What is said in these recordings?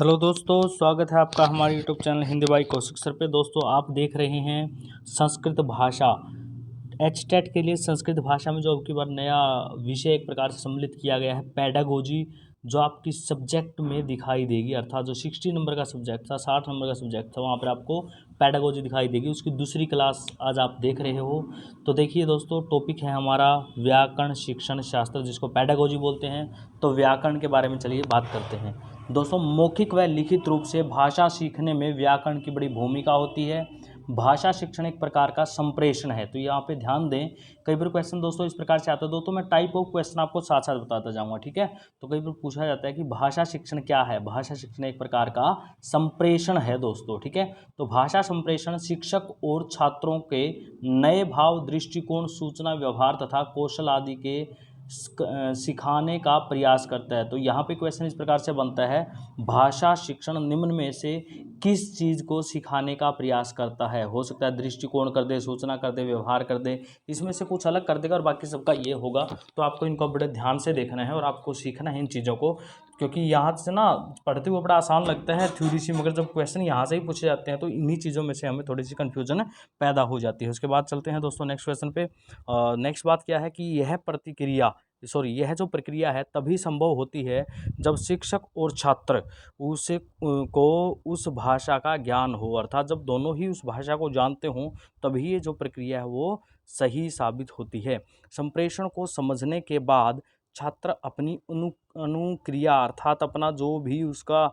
Hello दोस्तों, स्वागत है आपका हमारे YouTube channel Hindi by Kaushik sir पे। दोस्तों, आप देख रहे हैं संस्कृत भाषा। एचटेट के लिए संस्कृत भाषा में जो अब की बार नया विषय एक प्रकार से सम्मिलित किया गया है, पैडागोजी, जो आपकी सब्जेक्ट में दिखाई देगी। अर्थात जो 60 नंबर का सब्जेक्ट था, 60 नंबर का सब्जेक्ट था, वहाँ पर आपको पैडागोजी दिखाई देगी। उसकी दूसरी क्लास आज आप देख रहे हो। तो देखिए दोस्तों, टॉपिक है हमारा व्याकरण शिक्षण शास्त्र, जिसको पैडागोजी बोलते हैं। तो व्याकरण के बारे में चलिए बात करते हैं। दोस्तों, मौखिक व लिखित रूप से भाषा सीखने में व्याकरण की बड़ी भूमिका होती है। भाषा शिक्षण एक प्रकार का संप्रेषण है। तो यहाँ पे ध्यान दें, कई बार क्वेश्चन दोस्तों इस प्रकार से आता है। दोस्तों, मैं टाइप ऑफ क्वेश्चन आपको साथ साथ बताता जाऊँगा, ठीक है। तो कई बार पूछा जाता है कि भाषा शिक्षण क्या है। भाषा शिक्षण एक प्रकार का संप्रेषण है दोस्तों, ठीक है। तो भाषा संप्रेषण शिक्षक और छात्रों के नए भाव, दृष्टिकोण, सूचना, व्यवहार तथा कौशल आदि के सिखाने का प्रयास करता है। तो यहाँ पे क्वेश्चन इस प्रकार से बनता है, भाषा शिक्षण निम्न में से किस चीज़ को सिखाने का प्रयास करता है। हो सकता है दृष्टिकोण कर दे, सूचना कर दे, व्यवहार कर दे, इसमें से कुछ अलग कर देगा और बाकी सबका ये होगा। तो आपको इनको बड़े ध्यान से देखना है और आपको सीखना है इन चीज़ों को, क्योंकि यहाँ से ना पढ़ते हुए बड़ा आसान लगता है थ्योरी से, मगर जब क्वेश्चन यहाँ से ही पूछे जाते हैं तो इन्हीं चीज़ों में से हमें थोड़ी सी कन्फ्यूजन पैदा हो जाती है। उसके बाद चलते हैं दोस्तों नेक्स्ट क्वेश्चन पे। नेक्स्ट बात क्या है कि यह जो प्रक्रिया है तभी संभव होती है जब शिक्षक और छात्र उसे को उस भाषा का ज्ञान हो। अर्थात जब दोनों ही उस भाषा को जानते हों तभी ये जो प्रक्रिया है वो सही साबित होती है। संप्रेषण को समझने के बाद छात्र अपनी अनुक्रिया, अर्थात अपना जो भी उसका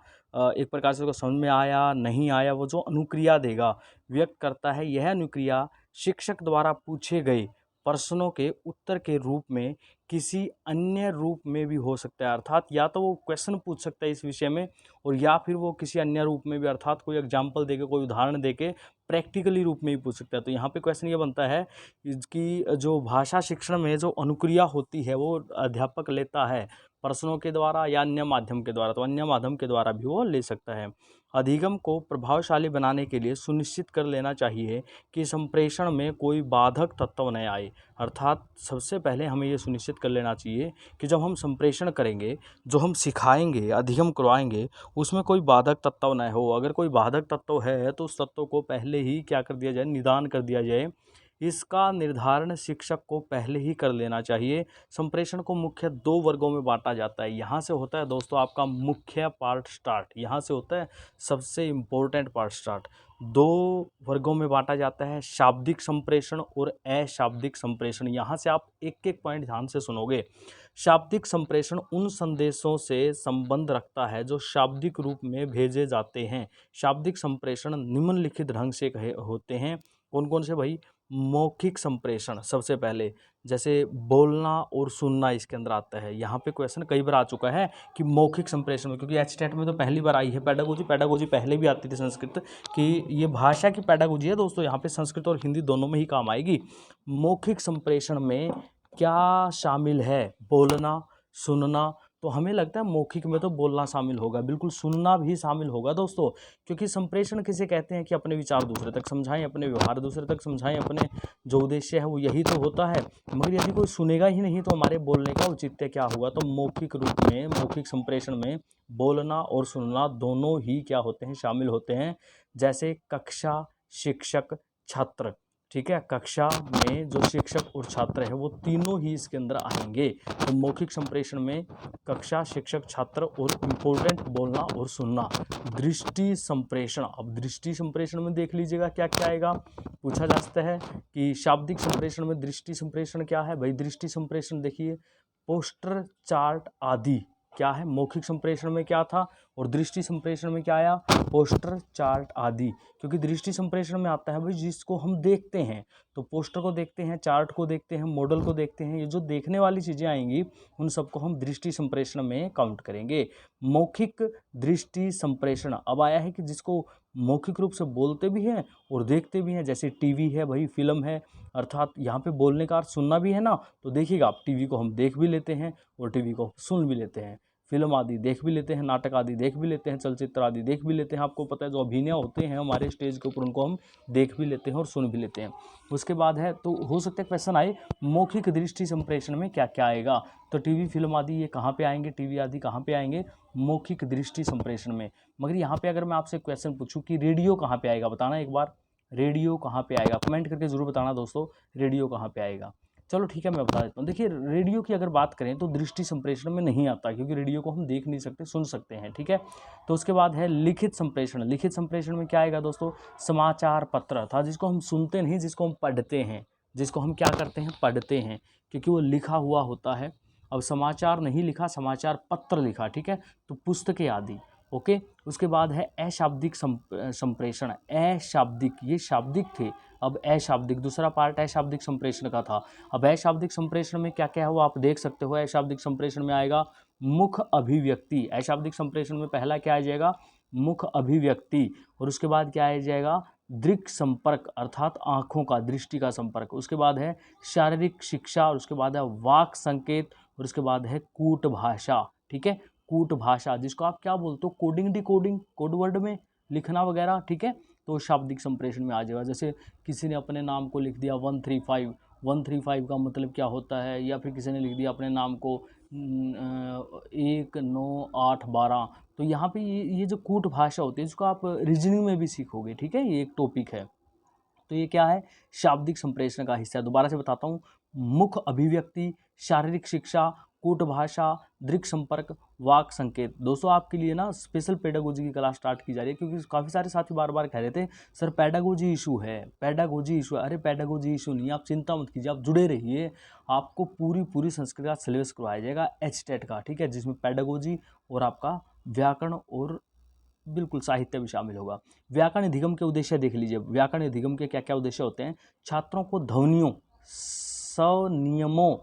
एक प्रकार से उसको समझ में आया नहीं आया, वो जो अनुक्रिया देगा, व्यक्त करता है। यह अनुक्रिया शिक्षक द्वारा पूछे गए प्रश्नों के उत्तर के रूप में किसी अन्य रूप में भी हो सकता है। अर्थात या तो वो क्वेश्चन पूछ सकता है इस विषय में, और या फिर वो किसी अन्य रूप में भी, अर्थात कोई एग्जाम्पल देके, कोई उदाहरण देके प्रैक्टिकली रूप में भी पूछ सकता है। तो यहाँ पे क्वेश्चन ये बनता है कि जो भाषा शिक्षण में जो अनुक्रिया होती है वो अध्यापक लेता है प्रश्नों के द्वारा या अन्य माध्यम के द्वारा। तो अन्य माध्यम के द्वारा भी वो ले सकता है। अधिगम को प्रभावशाली बनाने के लिए सुनिश्चित कर लेना चाहिए कि संप्रेषण में कोई बाधक तत्व न आए। अर्थात सबसे पहले हमें ये सुनिश्चित कर लेना चाहिए कि जब हम संप्रेषण करेंगे, जो हम सिखाएंगे, अधिगम करवाएंगे, उसमें कोई बाधक तत्व न हो। अगर कोई बाधक तत्व है तो उस तत्व को पहले ही क्या कर दिया जाए, निदान कर दिया जाए। इसका निर्धारण शिक्षक को पहले ही कर लेना चाहिए। संप्रेषण को मुख्य 2 वर्गों में बांटा जाता है। यहाँ से होता है दोस्तों आपका मुख्य पार्ट स्टार्ट, यहाँ से होता है सबसे इम्पोर्टेंट पार्ट स्टार्ट। 2 वर्गों में बांटा जाता है, शाब्दिक संप्रेषण और अशाब्दिक संप्रेषण। यहाँ से आप एक एक पॉइंट ध्यान से सुनोगे। शाब्दिक संप्रेषण उन संदेशों से संबंध रखता है जो शाब्दिक रूप में भेजे जाते हैं। शाब्दिक संप्रेषण निम्नलिखित ढंग से होते हैं। कौन कौन से भाई? मौखिक संप्रेषण सबसे पहले, जैसे बोलना और सुनना इसके अंदर आता है। यहाँ पे क्वेश्चन कई बार आ चुका है कि मौखिक संप्रेषण में, क्योंकि एचटेट में तो पहली बार आई है पैडागोजी पहले भी आती थी संस्कृत की। ये भाषा की पैडागोजी है दोस्तों, यहाँ पे संस्कृत और हिंदी दोनों में ही काम आएगी। मौखिक संप्रेषण में क्या शामिल है? बोलना, सुनना। तो हमें लगता है मौखिक में तो बोलना शामिल होगा, बिल्कुल सुनना भी शामिल होगा दोस्तों, क्योंकि संप्रेषण किसे कहते हैं कि अपने विचार दूसरे तक समझाएं, अपने व्यवहार दूसरे तक समझाएं, अपने जो उद्देश्य है वो यही तो होता है। मगर यदि कोई सुनेगा ही नहीं तो हमारे बोलने का औचित्य क्या हुआ? तो मौखिक रूप में, मौखिक संप्रेषण में बोलना और सुनना दोनों ही क्या होते हैं, शामिल होते हैं। जैसे कक्षा, शिक्षक, छात्र, ठीक है। कक्षा में जो शिक्षक और छात्र है वो तीनों ही इसके अंदर आएंगे। तो मौखिक संप्रेषण में कक्षा, शिक्षक, छात्र और इम्पोर्टेंट बोलना और सुनना। दृष्टि संप्रेषण, अब दृष्टि संप्रेषण में देख लीजिएगा क्या क्या आएगा। पूछा जा सकता है कि शाब्दिक संप्रेषण में दृष्टि संप्रेषण क्या है भाई? दृष्टि संप्रेषण देखिए, पोस्टर, चार्ट आदि क्या है। मौखिक संप्रेषण में क्या था और दृष्टि संप्रेषण में क्या आया? पोस्टर, चार्ट आदि। क्योंकि दृष्टि संप्रेषण में आता है भाई जिसको हम देखते हैं, तो पोस्टर को देखते हैं, चार्ट को देखते हैं, मॉडल को देखते हैं। ये जो देखने वाली चीज़ें आएंगी उन सबको हम दृष्टि संप्रेषण में काउंट करेंगे। मौखिक दृष्टि संप्रेषण अब आया है कि जिसको मौखिक रूप से बोलते भी हैं और देखते भी हैं। जैसे टीवी है भाई, फिल्म है, अर्थात यहाँ पे बोलने का अर्थ सुनना भी है ना। तो देखिएगा आप, टीवी को हम देख भी लेते हैं और टीवी को सुन भी लेते हैं। फिल्म आदि देख भी लेते हैं, नाटक आदि देख भी लेते हैं, चलचित्र आदि देख भी लेते हैं। आपको पता है जो अभिनय होते हैं हमारे स्टेज के ऊपर उनको हम देख भी लेते हैं और सुन भी लेते हैं। उसके बाद है, तो हो सकता है क्वेश्चन आए मौखिक दृष्टि संप्रेषण में क्या क्या आएगा, तो टीवी फिल्म आदि ये कहाँ पे आएंगे, टीवी आदि कहाँ पे आएंगे, मौखिक दृष्टि संप्रेषण में। मगर यहाँ पे अगर मैं आपसे क्वेश्चन पूछूं कि रेडियो कहाँ पे आएगा, बताना एक बार, रेडियो कहाँ पे आएगा, कमेंट करके जरूर बताना दोस्तों, रेडियो कहाँ पे आएगा। चलो ठीक है, मैं बता देता हूँ। देखिए रेडियो की अगर बात करें तो दृष्टि संप्रेषण में नहीं आता, क्योंकि रेडियो को हम देख नहीं सकते, सुन सकते हैं, ठीक है। तो उसके बाद है लिखित संप्रेषण। लिखित संप्रेषण में क्या आएगा दोस्तों, समाचार पत्र था, जिसको हम सुनते नहीं, जिसको हम पढ़ते हैं, जिसको हम क्या करते हैं, पढ़ते हैं, क्योंकि वो लिखा हुआ होता है। अब समाचार नहीं लिखा, समाचार पत्र लिखा, ठीक है, तो पुस्तकें आदि, ओके। उसके बाद है अशाब्दिक संप्रेषण। अशाब्दिक, ये शाब्दिक थे, अब अशाब्दिक, दूसरा पार्ट अशाब्दिक संप्रेषण का था। अब अशाब्दिक संप्रेषण में क्या क्या हो आप देख सकते हो। अशाब्दिक संप्रेषण में आएगा मुख अभिव्यक्ति। अशाब्दिक संप्रेषण में पहला क्या आ जाएगा, मुख अभिव्यक्ति। और उसके बाद क्या आ जाएगा, दृक् संपर्क, अर्थात आंखों का, दृष्टि का संपर्क। उसके बाद है शारीरिक शिक्षा, और उसके बाद है वाक संकेत, और उसके बाद है कूट भाषा, ठीक है, कूट भाषा, जिसको आप क्या बोलते हो, कोडिंग डिकोडिंग, कोड वर्ड में लिखना वगैरह, ठीक है, तो शाब्दिक संप्रेषण में आ जाएगा। जैसे किसी ने अपने नाम को लिख दिया 135, 135 का मतलब क्या होता है, या फिर किसी ने लिख दिया अपने नाम को 1982, तो यहाँ पे ये जो कूट भाषा होती है इसको आप रीजनिंग में भी सीखोगे, ठीक है, ये एक टॉपिक है। तो ये क्या है, शाब्दिक संप्रेषण का हिस्सा है। दोबारा से बताता हूँ, मुख अभिव्यक्ति, शारीरिक शिक्षा, कूट भाषा, दृक् संपर्क, वाक संकेत। दोस्तों आपके लिए ना स्पेशल पेडागोजी की क्लास स्टार्ट की जा रही है, क्योंकि काफ़ी सारे साथी बार बार कह रहे थे सर पेडागोजी इशू है, पेडागोजी इशू है। अरे पेडागोजी इशू नहीं है, आप चिंता मत कीजिए, आप जुड़े रहिए, आपको पूरी संस्कृत का सिलेबस करवाया जाएगा HTET का, ठीक है, जिसमें पेडागोजी और आपका व्याकरण और बिल्कुल साहित्य भी शामिल होगा। व्याकरण अधिगम के उद्देश्य देख लीजिए, व्याकरण अधिगम के क्या क्या उद्देश्य होते हैं। छात्रों को ध्वनियों, स्वनियमों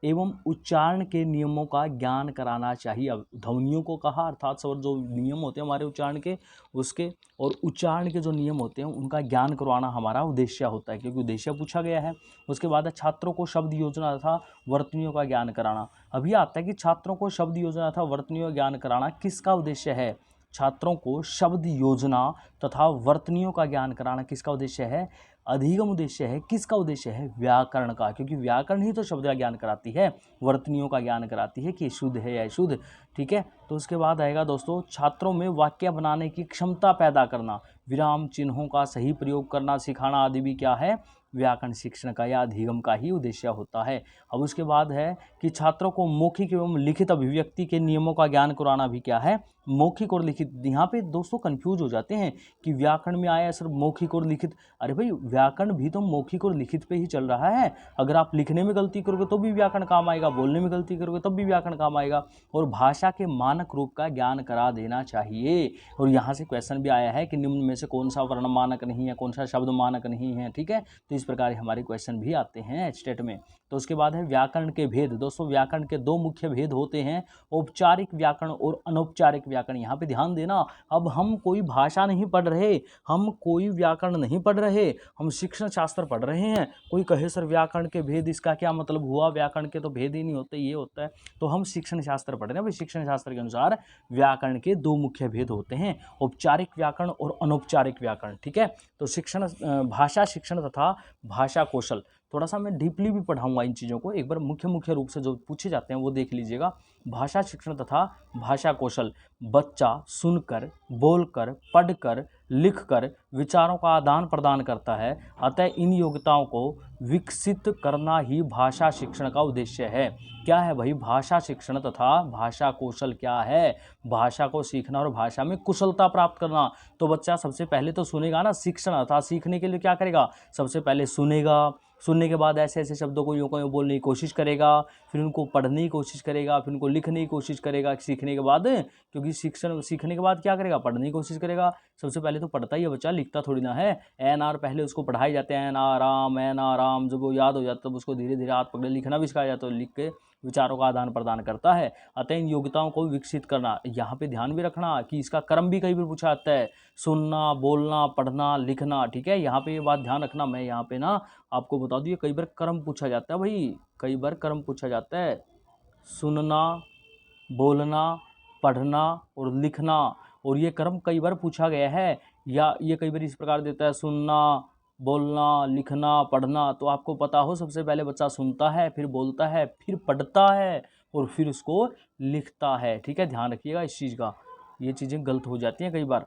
एवं उच्चारण के नियमों का ज्ञान कराना चाहिए। अब ध्वनियों को कहा, अर्थात सब जो नियम होते हैं हमारे उच्चारण के, उसके और उच्चारण के जो नियम होते हैं उनका ज्ञान करवाना हमारा उद्देश्य होता है, क्योंकि उद्देश्य पूछा गया है। उसके बाद है छात्रों को शब्द योजना तथा वर्तनियों का ज्ञान कराना। अभी आता है कि छात्रों को शब्द योजना तथा वर्तनियों का ज्ञान कराना किसका उद्देश्य है, छात्रों को शब्द योजना तथा वर्तनियों का ज्ञान कराना किसका उद्देश्य है, अधिगम उद्देश्य है। किसका उद्देश्य है, व्याकरण का, क्योंकि व्याकरण ही तो शब्द का ज्ञान कराती है, वर्तनियों का ज्ञान कराती है कि शुद्ध है या अशुद्ध, ठीक है। तो उसके बाद आएगा दोस्तों, छात्रों में वाक्य बनाने की क्षमता पैदा करना, विराम चिन्हों का सही प्रयोग करना सिखाना आदि भी क्या है, व्याकरण शिक्षण का या अधिगम का ही उद्देश्य होता है। अब उसके बाद है कि छात्रों को मौखिक एवं लिखित अभिव्यक्ति के नियमों का ज्ञान कराना भी क्या है, मौखिक और लिखित। यहाँ पे दोस्तों कंफ्यूज हो जाते हैं कि व्याकरण में आया सिर्फ मौखिक और लिखित, अरे भाई व्याकरण भी तो मौखिक और लिखित पे ही चल रहा है। अगर आप लिखने में गलती करोगे तो भी व्याकरण काम आएगा, बोलने में गलती करोगे तब भी व्याकरण काम आएगा। और भाषा के मानक रूप का ज्ञान करा देना चाहिए। और यहाँ से क्वेश्चन भी आया है कि निम्न में से कौन सा वर्ण मानक नहीं है, कौन सा शब्द मानक नहीं है, ठीक है। तो इस प्रकार हमारे क्वेश्चन भी आते हैं HTET में। तो उसके बाद है व्याकरण के भेद। दोस्तों व्याकरण के दो मुख्य भेद होते हैं, औपचारिक व्याकरण और अनौपचारिक व्याकरण। यहाँ पे ध्यान देना, अब हम कोई भाषा नहीं पढ़ रहे, हम कोई व्याकरण नहीं पढ़ रहे, हम शिक्षण शास्त्र पढ़ रहे हैं। कोई कहे सर व्याकरण के भेद, इसका क्या मतलब हुआ, व्याकरण के तो भेद ही नहीं होते, ये होता है। तो हम शिक्षण शास्त्र पढ़ रहे हैं भाई, शिक्षण शास्त्र के अनुसार व्याकरण के दो मुख्य भेद होते हैं, औपचारिक व्याकरण और अनौपचारिक व्याकरण, ठीक है। तो शिक्षण, भाषा शिक्षण तथा भाषा कौशल, थोड़ा सा मैं डीपली भी पढ़ाऊंगा इन चीज़ों को, एक बार मुख्य रूप से जो पूछे जाते हैं वो देख लीजिएगा। भाषा शिक्षण तथा भाषा कौशल, बच्चा सुनकर, बोलकर, पढ़कर, लिखकर विचारों का आदान प्रदान करता है, अतः इन योग्यताओं को विकसित करना ही भाषा शिक्षण का उद्देश्य है। क्या है भाई, भाषा शिक्षण तथा भाषा कौशल क्या है, भाषा को सीखना और भाषा में कुशलता प्राप्त करना। तो बच्चा सबसे पहले तो सुनेगा ना, शिक्षण अर्थात सीखने के लिए क्या करेगा, सबसे पहले सुनेगा, सुनने के बाद ऐसे ऐसे शब्दों को यूँ को यूँ बोलने की कोशिश करेगा, फिर उनको पढ़ने की कोशिश करेगा, फिर उनको लिखने की कोशिश करेगा सीखने के बाद, क्योंकि शिक्षण सीखने के बाद क्या करेगा, पढ़ने की कोशिश करेगा। सबसे पहले तो पढ़ता ही है बच्चा, लिखता थोड़ी ना है। एन आर पहले उसको पढ़ाए जाते हैं, एन आर राम, जब वो याद हो जाता है तब उसको धीरे धीरे हाथ पकड़े लिखना भी सिखाया जाता है, लिख के विचारों का आदान प्रदान करता है। अतः इन योग्यताओं को विकसित करना, यहाँ पे ध्यान भी रखना कि इसका क्रम भी कई बार पूछा जाता है, सुनना, बोलना, पढ़ना, लिखना, ठीक है। यहाँ पे ये बात ध्यान रखना, मैं यहाँ पे ना आपको बता दूँ, कई बार क्रम पूछा जाता है भाई, कई बार क्रम पूछा जाता है, सुनना, बोलना, पढ़ना और लिखना। और ये क्रम कई बार पूछा गया है, या ये कई बार इस प्रकार देता है, सुनना, बोलना, लिखना, पढ़ना। तो आपको पता हो, सबसे पहले बच्चा सुनता है, फिर बोलता है, फिर पढ़ता है और फिर उसको लिखता है। ठीक है, ध्यान रखिएगा इस चीज़ का, ये चीज़ें गलत हो जाती हैं कई बार।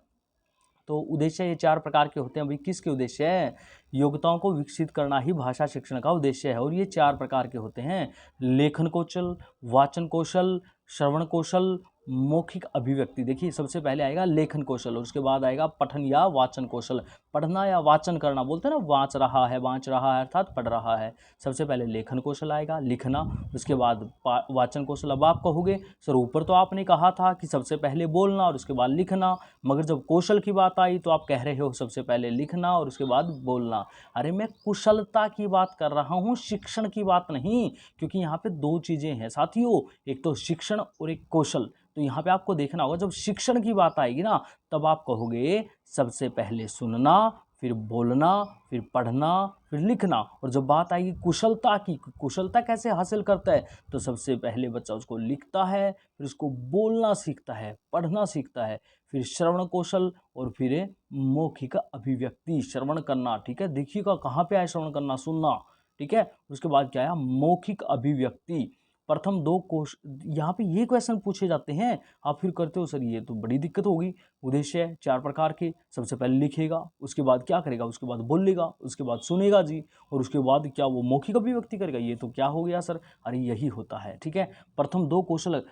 तो उद्देश्य ये 4 प्रकार के होते हैं। भाई किसके उद्देश्य है? योग्यताओं को विकसित करना ही भाषा शिक्षण का उद्देश्य है। और ये 4 प्रकार के होते हैं: लेखन कौशल, वाचन कौशल, श्रवण कौशल, मौखिक अभिव्यक्ति। देखिए, सबसे पहले आएगा लेखन कौशल और उसके बाद आएगा पठन या वाचन कौशल। पढ़ना या वाचन करना, बोलते हैं ना, वांच रहा है अर्थात पढ़ रहा है। सबसे पहले लेखन कौशल आएगा, लिखना, उसके बाद वाचन कौशल। अब आप कहोगे सर, ऊपर तो आपने कहा था कि सबसे पहले बोलना और उसके बाद लिखना, मगर जब कौशल की बात आई तो आप कह रहे हो सबसे पहले लिखना और उसके बाद बोलना। अरे मैं कुशलता की बात कर रहा हूँ, शिक्षण की बात नहीं, क्योंकि यहाँ पे 2 चीज़ें हैं साथियों, एक तो शिक्षण और एक कौशल। तो यहाँ पे आपको देखना होगा, जब शिक्षण की बात आएगी ना, तब आप कहोगे सबसे पहले सुनना, फिर बोलना, फिर पढ़ना, फिर लिखना। और जब बात आएगी कुशलता की, कुशलता कैसे हासिल करता है, तो सबसे पहले बच्चा उसको लिखता है, फिर उसको बोलना सीखता है, पढ़ना सीखता है, फिर श्रवण कौशल और फिर मौखिक अभिव्यक्ति, श्रवण करना। ठीक है, देखिएगा कहाँ पे आया श्रवण करना, सुनना। ठीक है, उसके बाद क्या आया, मौखिक अभिव्यक्ति। प्रथम 2 कोश, यहाँ पे ये क्वेश्चन पूछे जाते हैं, आप फिर करते हो सर ये तो बड़ी दिक्कत होगी। उद्देश्य है 4 प्रकार के, सबसे पहले लिखेगा, उसके बाद क्या करेगा, उसके बाद बोलेगा, उसके बाद सुनेगा जी, और उसके बाद क्या वो मौखिक अभिव्यक्ति करेगा। ये तो क्या हो गया सर, अरे यही होता है। ठीक है, प्रथम 2 कौशल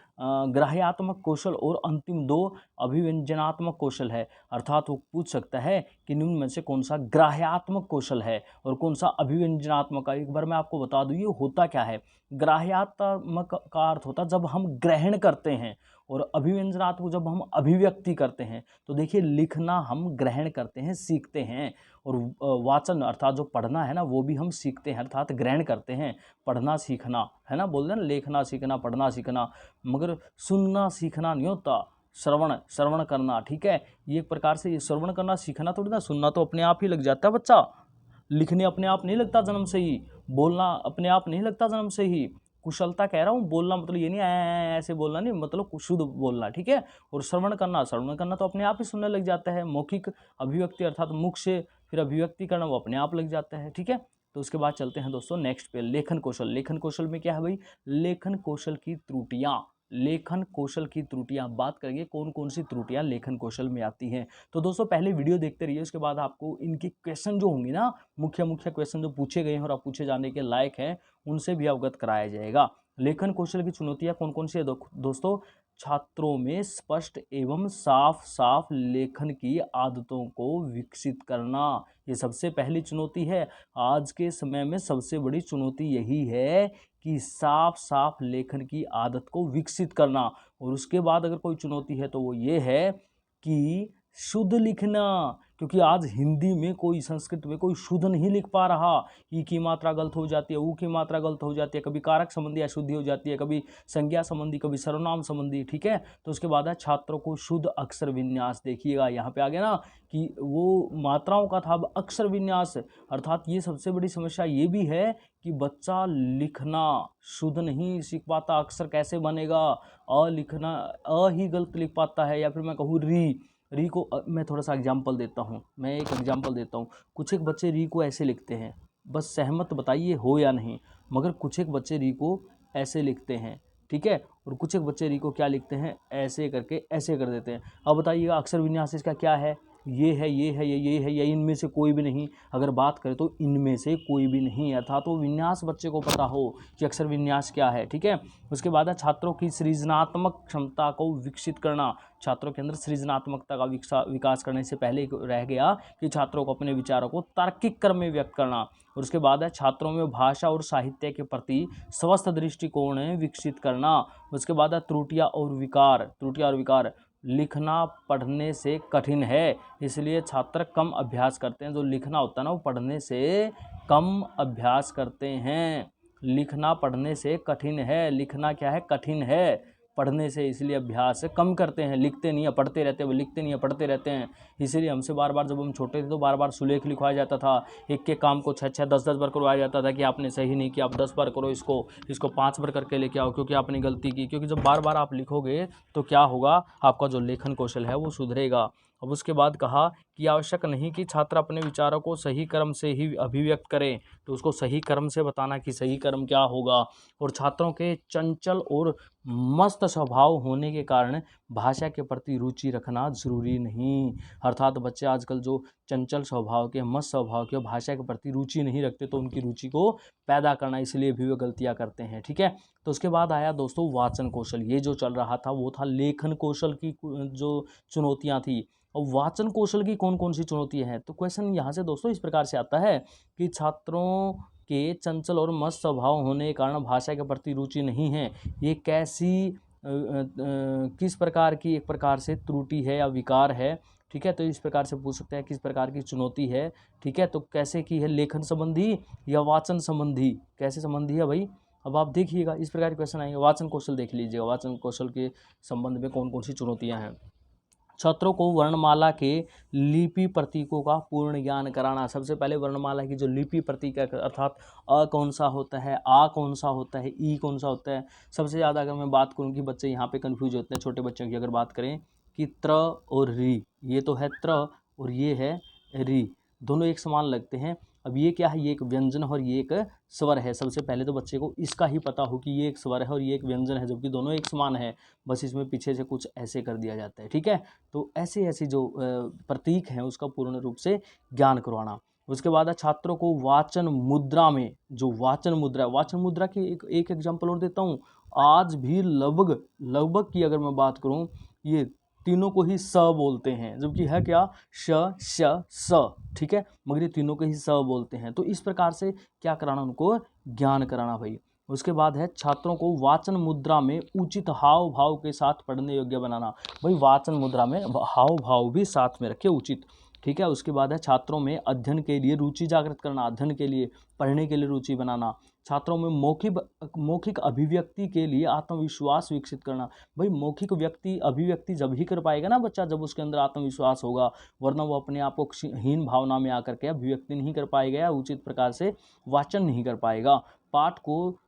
ग्राह्यात्मक कौशल और अंतिम 2 अभिव्यंजनात्मक कौशल है। अर्थात वो पूछ सकता है कि निम्न में से कौन सा ग्राह्यात्मक कौशल है और कौन सा अभिव्यंजनात्मक है। एक बार मैं आपको बता दूं ये होता क्या है। ग्राह्यात्मक का अर्थ होता है जब हम ग्रहण करते हैं, और अभिव्यंजनात्मक जब हम अभिव्यक्ति करते हैं। तो देखिए, लिखना हम ग्रहण करते हैं, सीखते हैं, और वाचन अर्थात जो पढ़ना है ना, वो भी हम सीखते हैं अर्थात ग्रहण करते हैं। पढ़ना सीखना है ना, बोल रहे ना, लेखना सीखना, पढ़ना सीखना, मगर सुनना सीखना नहीं होता। श्रवण करना। ठीक है, ये एक प्रकार से ये श्रवण करना सीखना थोड़ी ना, सुनना तो अपने आप ही लग जाता है बच्चा, लिखने अपने आप नहीं लगता जन्म से ही, बोलना अपने आप नहीं लगता जन्म से ही। कुशलता कह रहा हूँ, बोलना मतलब ये नहीं ऐसे बोलना नहीं, मतलब शुद्ध बोलना। ठीक है, और श्रवण करना तो अपने आप ही सुनने लग जाता है। मौखिक अभिव्यक्ति अर्थात मुख से फिर अभिव्यक्ति करना, वो अपने आप लग जाता है। ठीक है, तो उसके बाद चलते हैं दोस्तों नेक्स्ट पे, लेखन कौशल। लेखन कौशल में क्या है भाई, लेखन कौशल की त्रुटियाँ। लेखन कौशल की त्रुटियाँ बात करेंगे, कौन कौन सी त्रुटियाँ लेखन कौशल में आती हैं। तो दोस्तों पहले वीडियो देखते रहिए, उसके बाद आपको इनके क्वेश्चन जो होंगे ना, मुख्य क्वेश्चन जो पूछे गए हैं और आप पूछे जाने के लायक हैं, उनसे भी अवगत कराया जाएगा। लेखन कौशल की चुनौतियाँ कौन कौन सी है दोस्तों? छात्रों में स्पष्ट एवं साफ लेखन की आदतों को विकसित करना, ये सबसे पहली चुनौती है। आज के समय में सबसे बड़ी चुनौती यही है कि साफ लेखन की आदत को विकसित करना। और उसके बाद अगर कोई चुनौती है तो वो ये है कि शुद्ध लिखना, क्योंकि आज हिंदी में कोई, संस्कृत में कोई शुद्ध नहीं लिख पा रहा। ई की मात्रा गलत हो जाती है, ऊ की मात्रा गलत हो जाती है, कभी कारक संबंधी अशुद्धि हो जाती है, कभी संज्ञा संबंधी, कभी सर्वनाम संबंधी। ठीक है, तो उसके बाद है छात्रों को शुद्ध अक्षर विन्यास। देखिएगा यहाँ पे आ गया ना कि वो मात्राओं का था, अब अक्षर विन्यास, अर्थात ये सबसे बड़ी समस्या ये भी है कि बच्चा लिखना शुद्ध नहीं सीख पाता, अक्षर कैसे बनेगा, लिखना ही गलत लिख पाता है, या फिर मैं कहूँ री को मैं थोड़ा सा एग्जाम्पल देता हूँ, कुछ एक बच्चे री को ऐसे लिखते हैं, बस सहमत बताइए हो या नहीं, मगर कुछ एक बच्चे री को ऐसे लिखते हैं। ठीक है, और कुछ एक बच्चे री को क्या लिखते हैं, ऐसे करके ऐसे कर देते हैं। अब बताइएगा अक्षर विन्यास इसका क्या है? ये है, या इनमें से कोई भी नहीं। अगर बात करें तो इनमें से कोई भी नहीं, अर्थात तो विन्यास बच्चे को पता हो कि अक्षर विन्यास क्या है। ठीक है, उसके बाद है छात्रों की सृजनात्मक क्षमता को विकसित करना। छात्रों के अंदर सृजनात्मकता का विकास करने से पहले रह गया कि छात्रों को अपने विचारों को तार्किक क्रम में व्यक्त करना। और उसके बाद है छात्रों में भाषा और साहित्य के प्रति स्वस्थ दृष्टिकोण विकसित करना। उसके बाद है त्रुटियां और विकार। लिखना पढ़ने से कठिन है, इसलिए छात्र कम अभ्यास करते हैं। जो लिखना होता है ना, वो पढ़ने से कम अभ्यास करते हैं। लिखना पढ़ने से कठिन है, लिखना क्या है, कठिन है। पढ़ने से, इसलिए अभ्यास कम करते हैं, लिखते नहीं है पढ़ते रहते हैं, वो लिखते नहीं है पढ़ते रहते हैं। इसीलिए हमसे बार बार जब हम छोटे थे तो बार बार सुलेख लिखवाया जाता था, एक के काम को 6-6 10-10 बार करवाया जाता था कि आपने सही नहीं किया, आप 10 बार करो, इसको 5 बार करके लेके आओ क्योंकि आपने गलती की। क्योंकि जब बार बार आप लिखोगे तो क्या होगा, आपका जो लेखन कौशल है वो सुधरेगा। अब उसके बाद कहा कि आवश्यक नहीं कि छात्र अपने विचारों को सही क्रम से ही अभिव्यक्त करें, तो उसको सही क्रम से बताना कि सही क्रम क्या होगा। और छात्रों के चंचल और मस्त स्वभाव होने के कारण भाषा के प्रति रुचि रखना जरूरी नहीं। अर्थात बच्चे आजकल जो चंचल स्वभाव के, मस्त स्वभाव के, भाषा के प्रति रुचि नहीं रखते, तो उनकी रुचि को पैदा करना, इसलिए भी वे गलतियां करते हैं। ठीक है, तो उसके बाद आया दोस्तों वाचन कौशल। ये जो चल रहा था वो था लेखन कौशल की जो चुनौतियां थी। और वाचन कौशल की कौन कौन सी चुनौतियां हैं, तो क्वेश्चन यहाँ से दोस्तों इस प्रकार से आता है कि छात्रों के चंचल और मस्त स्वभाव होने के कारण भाषा के प्रति रुचि नहीं है। ये कैसी किस प्रकार की एक प्रकार से त्रुटि है या विकार है। ठीक है, तो इस प्रकार से पूछ सकते हैं किस प्रकार की चुनौती है। ठीक है, तो कैसे की है, लेखन संबंधी या वाचन संबंधी, कैसे संबंधी है भाई। अब आप देखिएगा इस प्रकार के क्वेश्चन आएंगे। वाचन कौशल देख लीजिएगा, वाचन कौशल के संबंध में कौन कौन सी चुनौतियां हैं। छात्रों को वर्णमाला के लिपि प्रतीकों का पूर्ण ज्ञान कराना। सबसे पहले वर्णमाला की जो लिपि प्रतीक है, अर्थात अ कौन सा होता है, आ कौन सा होता है, ई कौन सा होता है। सबसे ज़्यादा अगर मैं बात करूँ कि बच्चे यहाँ पे कंफ्यूज होते हैं, छोटे बच्चों की अगर बात करें कि त्र और री, ये तो है त्र और ये है री, दोनों एक समान लगते हैं। अब ये क्या है, ये एक व्यंजन और ये एक स्वर है। सबसे पहले तो बच्चे को इसका ही पता हो कि ये एक स्वर है और ये एक व्यंजन है, जबकि दोनों एक समान है, बस इसमें पीछे से कुछ ऐसे कर दिया जाता है। ठीक है, तो ऐसे ऐसी जो प्रतीक हैं उसका पूर्ण रूप से ज्ञान करवाना। उसके बाद है छात्रों को वाचन मुद्रा में, जो वाचन मुद्रा की एक एग्जाम्पल और देता हूँ। आज भी लगभग की अगर मैं बात करूँ, ये तीनों को ही स बोलते हैं, जबकि है क्या, श श स। ठीक है, मगर ये तीनों को ही स बोलते हैं। तो इस प्रकार से क्या कराना, उनको ज्ञान कराना भाई। उसके बाद है छात्रों को वाचन मुद्रा में उचित हाव भाव के साथ पढ़ने योग्य बनाना। भाई वाचन मुद्रा में हाव भाव भी साथ में रखे, उचित। ठीक है, उसके बाद है छात्रों में अध्ययन के लिए रुचि जागृत करना, अध्ययन के लिए, पढ़ने के लिए रुचि बनाना। छात्रों में मौखिक अभिव्यक्ति के लिए आत्मविश्वास विकसित करना। भाई मौखिक अभिव्यक्ति जब ही कर पाएगा ना बच्चा, जब उसके अंदर आत्मविश्वास होगा, वरना वो अपने आप को हीन भावना में आकर के अभिव्यक्ति नहीं कर पाएगा या उचित प्रकार से वाचन नहीं कर पाएगा। पाठ को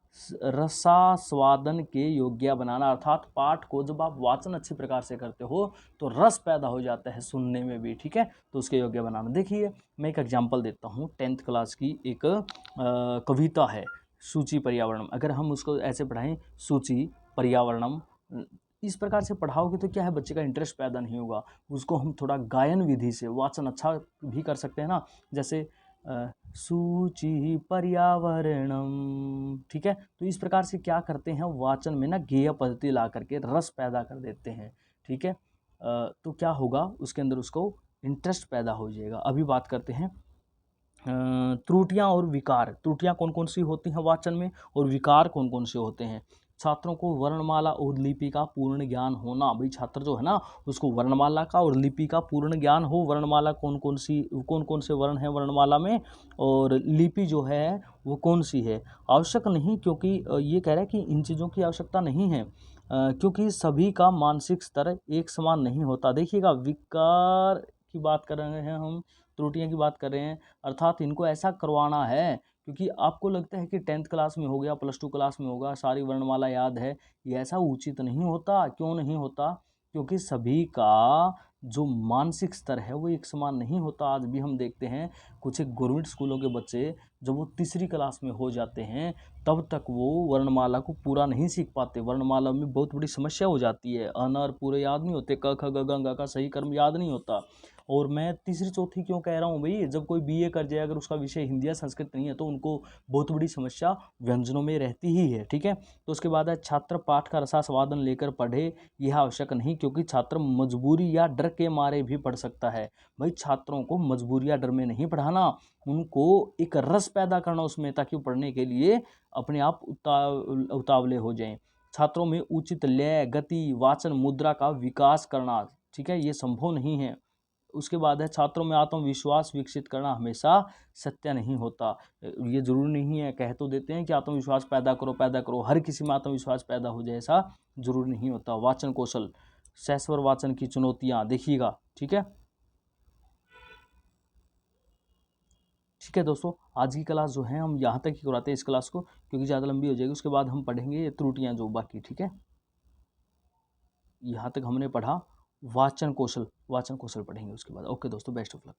रसास्वादन के योग्य बनाना, अर्थात पाठ को जब आप वाचन अच्छी प्रकार से करते हो तो रस पैदा हो जाता है सुनने में भी। ठीक है, तो उसके योग्य बनाना। देखिए मैं एक एग्जांपल देता हूँ, 10th क्लास की एक कविता है, सूची पर्यावरणम। अगर हम उसको ऐसे पढ़ाएं, सूची पर्यावरणम, इस प्रकार से पढ़ाओगे तो क्या है, बच्चे का इंटरेस्ट पैदा नहीं होगा। उसको हम थोड़ा गायन विधि से वाचन अच्छा भी कर सकते हैं ना, जैसे सूची पर्यावरणम। ठीक है, तो इस प्रकार से क्या करते हैं, वाचन में ना गेय पद्धति ला करके रस पैदा कर देते हैं। ठीक है, तो क्या होगा, उसके अंदर उसको इंटरेस्ट पैदा हो जाएगा। अभी बात करते हैं त्रुटियां और विकार। त्रुटियां कौन कौन सी होती हैं वाचन में, और विकार कौन कौन से होते हैं। छात्रों को वर्णमाला और लिपि का पूर्ण ज्ञान होना। भाई छात्र जो है ना, उसको वर्णमाला का और लिपि का पूर्ण ज्ञान हो। वर्णमाला कौन कौन से वर्ण है वर्णमाला में, और लिपि जो है वो कौन सी है। आवश्यक नहीं, क्योंकि ये कह रहा है कि इन चीज़ों की आवश्यकता नहीं है, क्योंकि सभी का मानसिक स्तर एक समान नहीं होता। देखिएगा, विकार की बात कर रहे हैं हम, त्रुटियां की बात कर रहे हैं, अर्थात इनको ऐसा करवाना है, क्योंकि आपको लगता है कि 10th क्लास में हो गया, +2 क्लास में होगा, सारी वर्णमाला याद है, ये ऐसा उचित नहीं होता। क्यों नहीं होता, क्योंकि सभी का जो मानसिक स्तर है वो एक समान नहीं होता। आज भी हम देखते हैं कुछ एक गवर्नमेंट स्कूलों के बच्चे जब वो तीसरी क्लास में हो जाते हैं तब तक वो वर्णमाला को पूरा नहीं सीख पाते। वर्णमाला में बहुत बड़ी समस्या हो जाती है, अनर पूरे याद नहीं होते, क ख ग घ ङ का सही क्रम याद नहीं होता। और मैं तीसरी चौथी क्यों कह रहा हूँ भाई, जब कोई बीए कर जाए, अगर उसका विषय हिंदी या संस्कृत नहीं है तो उनको बहुत बड़ी समस्या व्यंजनों में रहती ही है। ठीक है, तो उसके बाद है छात्र पाठ का रसास्वादन लेकर पढ़े। यह आवश्यक नहीं, क्योंकि छात्र मजबूरी या डर के मारे भी पढ़ सकता है। भाई छात्रों को मजबूरी या डर में नहीं पढ़ाना, उनको एक रस पैदा करना उसमें, ताकि वो पढ़ने के लिए अपने आप उतावले हो जाएं। छात्रों में उचित लय, गति, वाचन मुद्रा का विकास करना। ठीक है, ये संभव नहीं है। उसके बाद है छात्रों में आत्मविश्वास विकसित करना हमेशा सत्य नहीं होता। ये जरूरी नहीं है, कह तो देते हैं कि आत्मविश्वास पैदा करो, हर किसी में आत्मविश्वास पैदा हो जाए ऐसा जरूरी नहीं होता। वाचन कौशल, सैस्वर वाचन की चुनौतियां देखिएगा। ठीक है, ठीक है दोस्तों, आज की क्लास जो है हम यहाँ तक ही कराते हैं इस क्लास को, क्योंकि ज़्यादा लंबी हो जाएगी। उसके बाद हम पढ़ेंगे ये त्रुटियाँ जो बाकी। ठीक है, यहाँ तक हमने पढ़ा वाचन कौशल, वाचन कौशल पढ़ेंगे उसके बाद। ओके दोस्तों, बेस्ट ऑफ लक।